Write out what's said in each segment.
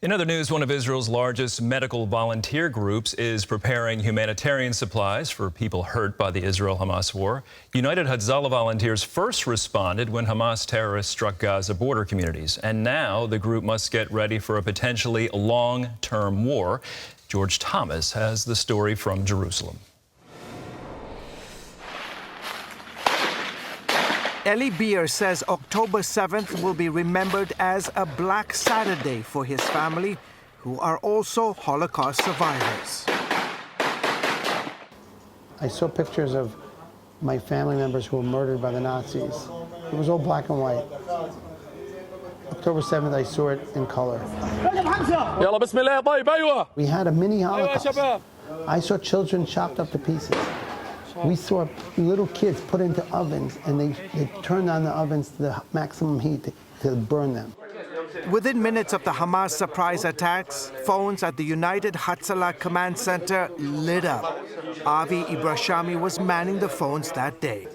In other news, one of Israel's largest medical volunteer groups is preparing humanitarian supplies for people hurt by the Israel-Hamas War. United Hatzalah volunteers first responded when Hamas terrorists struck Gaza border communities. And now the group must get ready for a potentially long-term war. George Thomas has the story from Jerusalem. Eli Beer says October 7th will be remembered as a Black Saturday for his family, who are also Holocaust survivors. I saw pictures of my family members who were murdered by the Nazis. It was all black and white. October 7th, I saw it in color. We had a mini Holocaust. I saw children chopped up to pieces. We saw little kids put into ovens, and they turned on the ovens to the maximum heat to burn them. Within minutes of the Hamas surprise attacks, phones at the United Hatzalah Command Center lit up. Avi Ibrashami was manning the phones that day.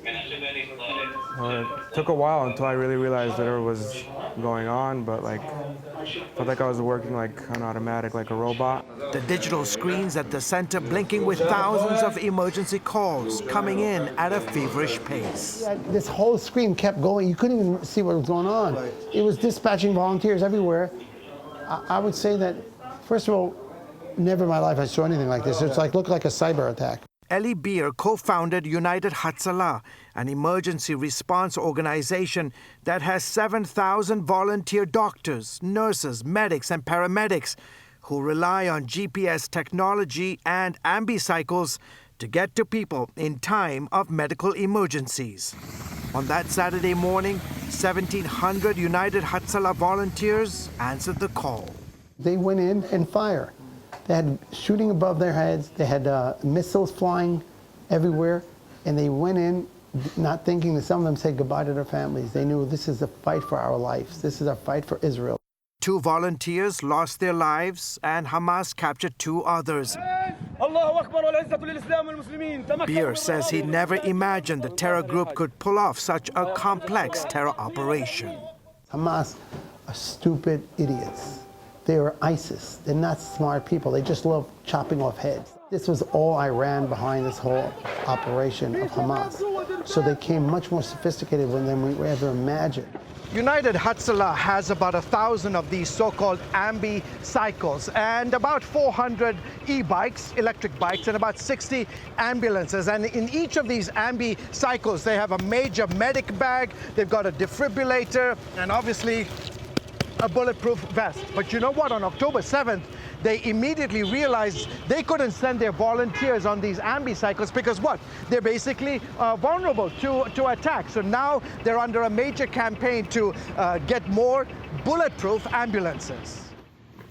It took a while until I really realized that it was going on, but I felt like I was working like an automatic, like a robot. The digital screens at the center blinking with thousands of emergency calls coming in at a feverish pace. This whole screen kept going. You couldn't even see what was going on. It was dispatching volunteers everywhere. I would say that, first of all, never in my life I saw anything like this. It's looked like a cyber attack. Eli Beer co-founded United Hatzalah, an emergency response organization that has 7,000 volunteer doctors, nurses, medics, and paramedics who rely on GPS technology and ambicycles to get to people in time of medical emergencies. On that Saturday morning, 1,700 United Hatzalah volunteers answered the call. They went in and fired. They had shooting above their heads. They had missiles flying everywhere. And they went in not thinking that some of them said goodbye to their families. They knew this is a fight for our lives. This is a fight for Israel. 2 volunteers lost their lives, and Hamas captured 2 others. Beer says he never imagined the terror group could pull off such a complex terror operation. Hamas are stupid idiots. They are ISIS. They're not smart people. They just love chopping off heads. This was all Iran behind this whole operation of Hamas. So they came much more sophisticated than we ever imagined. United Hatzalah has about 1,000 of these so-called ambi-cycles and about 400 e-bikes, electric bikes, and about 60 ambulances. And in each of these ambi-cycles, they have a major medic bag, they've got a defibrillator, and obviously a bulletproof vest. But you know what? On October 7th, they immediately realized they couldn't send their volunteers on these ambi-cycles because what? They're basically vulnerable to attack. So now they're under a major campaign to get more bulletproof ambulances.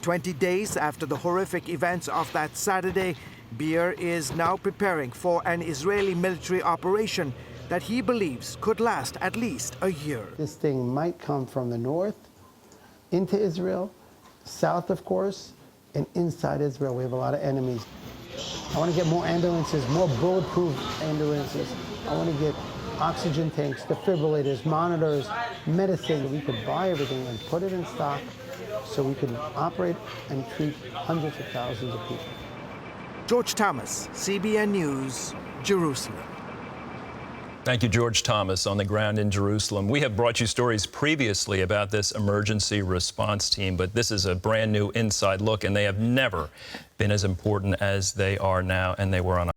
20 days after the horrific events of that Saturday, Beer is now preparing for an Israeli military operation that he believes could last at least a year. This thing might come from the north into Israel, south, of course, and inside Israel. We have a lot of enemies. I want to get more ambulances, more bulletproof ambulances. I want to get oxygen tanks, defibrillators, monitors, medicine. We could buy everything and put it in stock so we could operate and treat hundreds of thousands of people. George Thomas, CBN News, Jerusalem. Thank you, George Thomas, on the ground in Jerusalem. We have brought you stories previously about this emergency response team, but this is a brand new inside look, and they have never been as important as they are now, and they were on